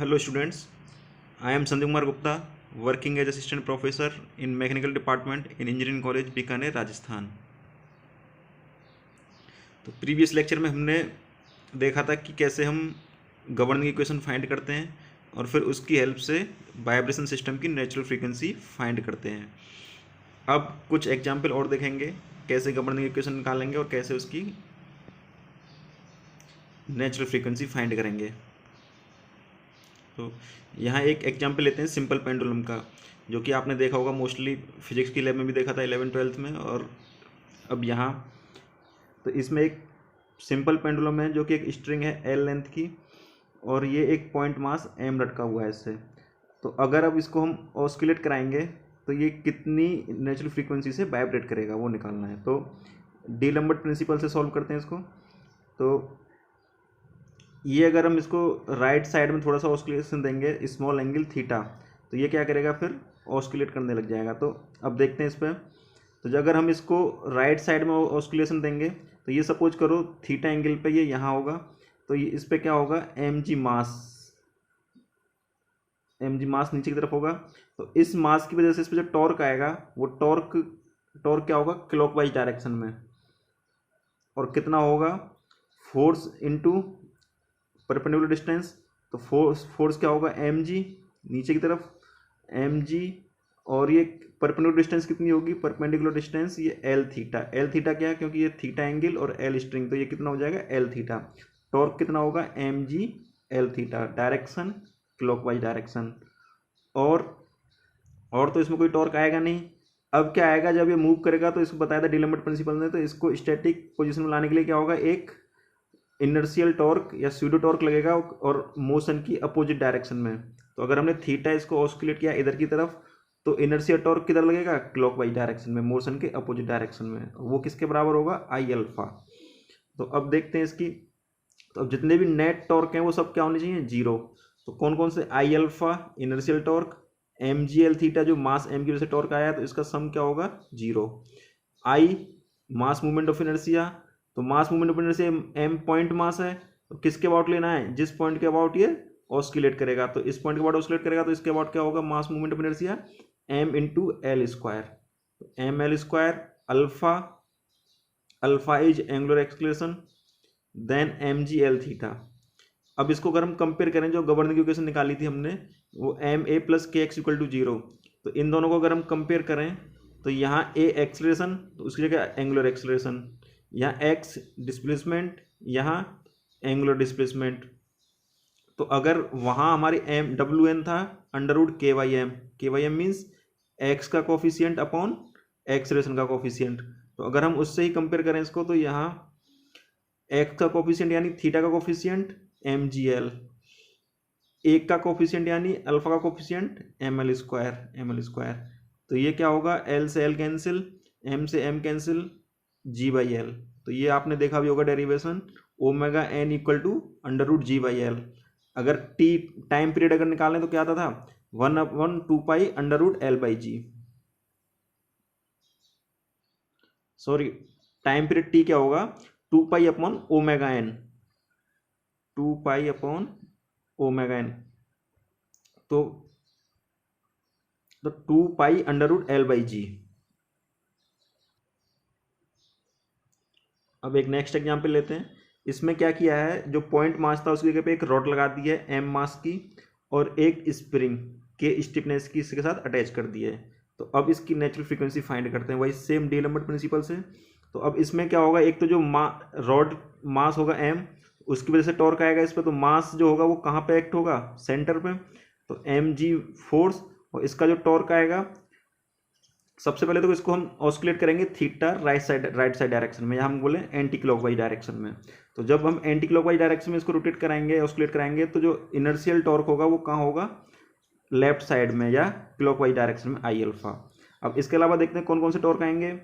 Hello students, I am Sandeep Kumar Gupta, working as assistant professor in mechanical department in engineering college Bikaner Rajasthan. तो previous lecture में हमने देखा था कि कैसे हम गवर्निंग इक्वेशन फाइंड करते हैं और फिर उसकी हेल्प से वाइब्रेशन सिस्टम की नेचुरल फ्रीक्वेंसी फाइंड करते हैं। अब कुछ एग्जाम्पल और देखेंगे कैसे गवर्निंग इक्वेशन निकालेंगे और कैसे उसकी नेचुरल फ्रीक्वेंसी फाइंड करेंगे। तो यहाँ एक एग्जाम्पल लेते हैं सिंपल पेंडुलम का, जो कि आपने देखा होगा मोस्टली फिजिक्स की लैब में भी देखा था 11th-12th में। और अब यहाँ तो इसमें एक सिंपल पेंडुलम है जो कि एक स्ट्रिंग है एल लेंथ की, और ये एक पॉइंट मास एम लटका हुआ है इससे। तो अगर अब इसको हम ऑस्किलेट कराएंगे तो ये कितनी नेचुरल फ्रीक्वेंसी से वाइब्रेट करेगा वो निकालना है। तो डी लम्बर्ट प्रिंसिपल से सॉल्व करते हैं इसको। तो ये अगर हम इसको राइट साइड में थोड़ा सा ऑस्किलेशन देंगे स्मॉल एंगल थीटा, तो ये क्या करेगा, फिर ऑस्किलेट करने लग जाएगा। तो अब देखते हैं इस पर। तो जो अगर हम इसको राइट साइड में ऑस्किलेशन देंगे तो ये सपोज करो थीटा एंगल पे ये यहाँ होगा, तो ये इस पर क्या होगा, एम जी मास नीचे की तरफ होगा। तो इस मास की वजह से इस पर जो टॉर्क आएगा वो टॉर्क क्या होगा, क्लॉकवाइज डायरेक्शन में। और कितना होगा, फोर्स इनटू परपेंडिकुलर डिस्टेंस। तो फोर्स क्या होगा, एम जी नीचे की तरफ, एम जी, और ये परपेंडिकुलर डिस्टेंस कितनी होगी, परपेंडिकुलर डिस्टेंस ये एल थीटा क्या है, क्योंकि ये थीटा एंगल और एल स्ट्रिंग, तो ये कितना हो जाएगा एल थीटा। टॉर्क कितना होगा, M G L theta, direction clockwise direction. और तो इसमें कोई टॉर्क आएगा नहीं। अब क्या आएगा, जब ये मूव करेगा तो इसको बताया था डी लम्बर्ट प्रिंसिपल ने, तो इसको स्टैटिक पोजीशन में लाने के लिए क्या होगा, एक इनर्शियल टॉर्क या स्यूडो टॉर्क लगेगा और मोशन की अपोजिट डायरेक्शन में। तो अगर हमने थीटा इसको ऑस्किलेट किया इधर की तरफ, तो इनर्शियल टॉर्क किधर लगेगा, क्लॉकवाइज डायरेक्शन में, मोशन के अपोजिट डायरेक्शन में। वो किसके बराबर होगा, आई अल्फा। तो अब देखते हैं इसकी। तो अब जितने भी नेट टॉर्क हैं वो सब क्या होने चाहिए, जीरो। तो कौन कौन से, I alpha inertial torque, M G L theta जो मास एम की वजह से टॉर्क आया, तो इसका सम क्या होगा, zero. I mass movement of inertia, तो mass movement of inertia M point mass है, तो किसके अबाउट लेना है, जिस पॉइंट के अबाउट ये ऑस्किलेट करेगा। तो इस पॉइंट के अबाउट ऑस्किलेट करेगा तो इसके अबाउट क्या होगा, mass movement of inertia M into L square. तो M L square, alpha is angular acceleration, then M G L theta. अब इसको अगर हम कंपेयर करें, जो गवर्निंग इक्वेशन निकाली थी हमने, वो एम ए प्लस के एक्स इक्वल टू जीरो। तो इन दोनों को अगर हम कंपेयर करें तो यहाँ ए एक्सलेशन, तो उसकी जगह एंगुलर एक्सलेशन, यहाँ एक्स डिस्प्लेसमेंट, यहाँ एंगुलर डिस्प्लेसमेंट। तो अगर वहाँ हमारी एम डब्ल्यू एन था अंडर रूट के वाई एम मीन्स एक्स का कोफिशियंट अपॉन एक्सलेशन का कोफिशियंट। तो अगर हम उससे ही कंपेयर करें इसको, तो यहाँ एक्स का कोफिशियंट यानी थीटा का कोफिशियंट एम जी एल, एक का कोफिशियंट यानी अल्फा का कोफिशियंट एम एल स्क्वायर। तो ये क्या होगा, एल से एल कैंसिल, एम से M cancel, G by L. तो ये आपने देखा भी होगा derivation, omega N equal to under root G by L. अगर टी टाइम पीरियड अगर निकालें तो क्या आता था, 1/2 pi under root L by G. Sorry, time period T क्या होगा, 2 pi upon omega N, 2 pi upon omega N. तो 2 pi under root L by जी। अब एक नेक्स्ट एग्जाम्पल लेते हैं। इसमें क्या किया है, जो पॉइंट मास था उसकी जगह पे एक रॉड लगा दी है एम मास की, और एक स्प्रिंग के स्टिफनेस की इसके साथ अटैच कर दी है। तो अब इसकी नेचुरल फ्रीक्वेंसी फाइंड करते हैं वही सेम डी लम्बर्ट प्रिंसिपल से। तो अब इसमें क्या होगा, एक तो जो रॉड मास होगा एम, उसकी वजह से टॉर्क आएगा इस पर। तो मास जो होगा वो कहाँ पे एक्ट होगा, सेंटर पे। तो एम जी फोर्स, और इसका जो टॉर्क आएगा, सबसे पहले तो इसको हम ऑस्किलेट करेंगे थीटा राइट साइड डायरेक्शन में, या हम बोले एंटी क्लॉकवाइज डायरेक्शन में। तो जब हम एंटी क्लॉकवाइज डायरेक्शन में इसको रोटेट कराएंगे, ऑस्किलेट कराएंगे, तो जो इनर्शियल टॉर्क होगा वो कहाँ होगा, लेफ्ट साइड में या क्लॉकवाइज डायरेक्शन में, आई अल्फा। अब इसके अलावा देखते हैं कौन कौन से टॉर्क आएंगे।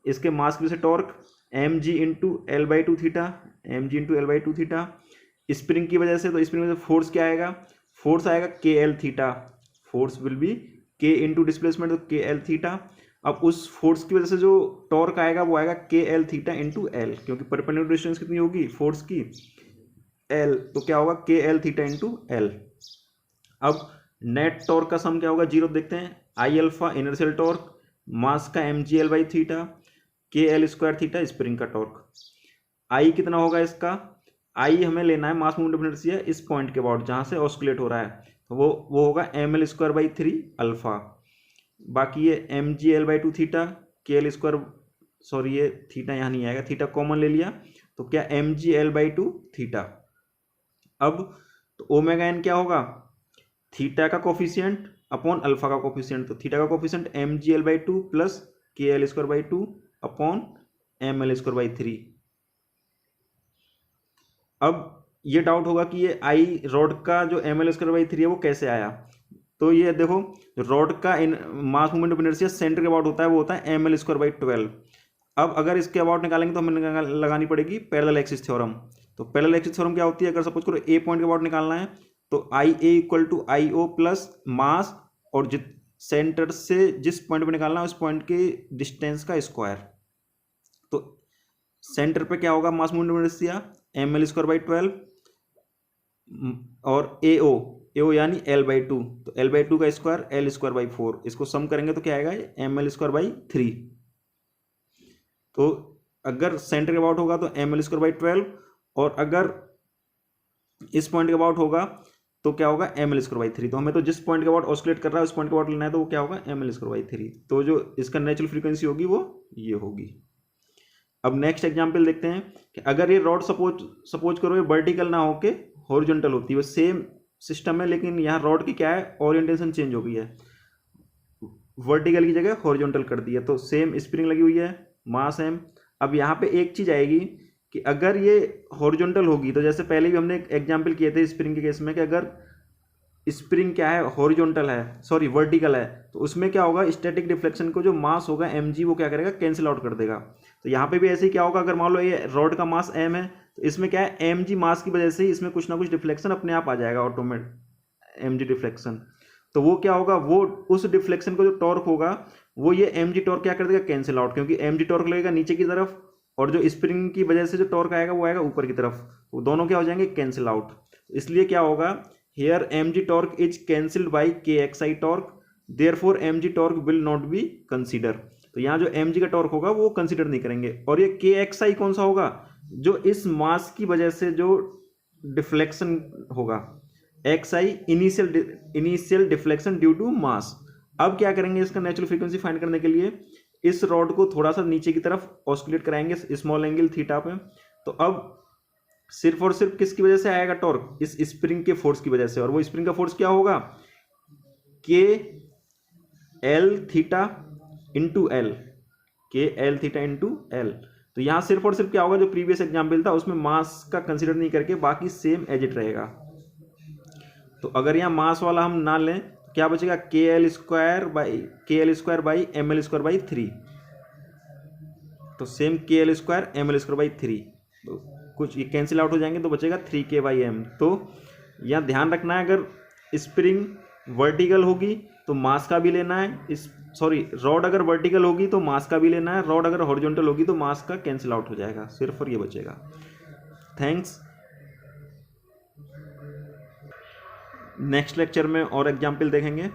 इसके मास की वजह से torque M G into L by two theta, M G into L by two theta. Spring की वजह से, तो स्प्रिंग में फोर्स क्या आएगा, फोर्स आएगा K L theta, force will be के इंटू डिस्प्लेसमेंट, तो के एल थीटा। अब उस फोर्स की वजह से जो टॉर्क आएगा वो आएगा K L theta into L, क्योंकि परपेंडिकुलर डिस्टेंस कितनी होगी फोर्स की, एल। तो क्या होगा, K L theta into L. अब नेट टॉर्क का सम क्या होगा, जीरो देखते हैं। I alpha inertial torque, mass का M G L by theta, K L square theta spring का टॉर्क। आई कितना होगा इसका, आई हमें लेना है मास मोमेंट ऑफ इनर्शिया इस पॉइंट के अबाउट जहाँ से ऑस्कुलेट हो रहा है, तो वो होगा M L square by three alpha. बाकी ये M G L by two theta, K L square, sorry ये थीटा यहाँ नहीं आएगा, थीटा कॉमन ले लिया, तो क्या M G L by two theta. अब तो ओमेगा एन क्या होगा, थीटा का कोफिशियंट अपॉन अल्फा का कोफिशियंट, तो थीटा का coefficient M G L by two plus K L square by two upon M L square by three. अब ये डाउट होगा कि ये आई रॉड का जो M L square by three है वो कैसे आया, तो ये देखो रॉड का mass movement of inertia centre के अबाउट होता है, वो होता है एम एल स्क्वायर बाई 12। अब अगर इसके अबाउट निकालेंगे तो हमें लगानी पड़ेगी पैरेलल एक्सिस थ्योरम। तो पैरेलल एक्सिस थ्योरम क्या होती है, अगर सपोज करो ए पॉइंट के अबाउट निकालना है तो I A equal to I O plus mass और जित सेंटर से जिस पॉइंट पे निकालना है उस पॉइंट के डिस्टेंस का स्क्वायर। तो सेंटर पे क्या होगा mass movement of inertia M L square by 12 और ए ओ यानी एल बाई टू, तो एल बाई टू का square L square by four, इसको सम करेंगे तो क्या आएगा M L square by three. तो अगर सेंटर के अबाउट होगा तो एम एल स्क्वायर बाई 12 और अगर इस पॉइंट के अबाउट होगा तो क्या होगा M L square by three. तो हमें तो जिस पॉइंट के अबाउट ऑस्कुलेट कर रहा है उस पॉइंट के अबाउट लेना है, तो वो क्या होगा M L square by three. तो जो इसका नेचुरल फ्रीक्वेंसी होगी वो ये होगी। अब नेक्स्ट एग्जाम्पल देखते हैं कि अगर ये रॉड सपोज करो ये वर्टिकल ना होके हॉरिजॉन्टल होती है, वो सेम सिस्टम है लेकिन यहाँ रॉड की क्या है ओरिएंटेशन चेंज हो गई है, वर्टिकल की जगह हॉरिजॉन्टल कर दी है, तो सेम स्प्रिंग लगी हुई है मास एम। अब यहाँ पे एक चीज आएगी कि अगर ये हॉरिजॉन्टल होगी तो जैसे पहले भी हमने एक एग्जाम्पल किए थे स्प्रिंग के केस में कि अगर स्प्रिंग क्या है हॉरिजॉन्टल है सॉरी वर्टिकल है, तो उसमें क्या होगा स्टैटिक डिफ्लेक्शन को जो मास होगा एम जी वो क्या करेगा कैंसिल आउट कर देगा। तो यहाँ पे भी ऐसे ही क्या होगा, अगर मान लो ये रॉड का मास एम है तो इसमें क्या है एम जी मास की वजह से ही इसमें कुछ ना कुछ डिफ्लेक्शन अपने आप आ जाएगा ऑटोमेटिक एम जी डिफ्लेक्शन। तो वो क्या होगा, वो उस डिफ्लेक्शन को जो टॉर्क होगा वो ये एम जी टॉर्क क्या कर देगा कैंसिल आउट, क्योंकि एम जी टॉर्क लगेगा नीचे की तरफ और जो स्प्रिंग की वजह से जो टॉर्क आएगा वो आएगा ऊपर की तरफ, तो दोनों क्या हो जाएंगे कैंसिल आउट। इसलिए क्या होगा here mg torque is cancelled by kxi torque, therefore mg torque will not be consider। तो यहाँ जो mg का टॉर्क होगा वो कंसीडर नहीं करेंगे। और ये kxi कौन सा होगा, जो इस मास की वजह से जो डिफ्लेक्शन होगा, xi initial deflection due to mass. अब क्या करेंगे, इसका नेचुरल फ्रीक्वेंसी फाइंड करने के लिए इस रॉड को थोड़ा सा नीचे की तरफ ऑस्कुलेट कराएंगे स्मॉल एंगल थीटा पे। तो अब सिर्फ और सिर्फ किसकी वजह से आएगा टॉर्क, इस स्प्रिंग के फोर्स की वजह से, और वो स्प्रिंग का फोर्स क्या होगा K L theta into L, के एल थीटा इंटू एल। तो यहां सिर्फ और सिर्फ क्या होगा, जो प्रीवियस एग्जाम्पल था उसमें मास का कंसिडर नहीं करके बाकी सेम एज इट रहेगा। तो अगर यहाँ मास वाला हम ना लें तो क्या बचेगा K L square by M L square by three, तो same K L square M L square by three, तो कुछ ये कैंसिल आउट हो जाएंगे तो बचेगा 3k बाई एम। तो यहाँ ध्यान रखना है अगर स्प्रिंग वर्टिकल होगी तो मास का भी लेना है, रॉड अगर वर्टिकल होगी तो मास का भी लेना है, रॉड अगर हॉरिजॉन्टल होगी तो मास का कैंसिल आउट हो जाएगा, सिर्फ और ये बचेगा। थैंक्स। नेक्स्ट लेक्चर में और एग्जाम्पल देखेंगे।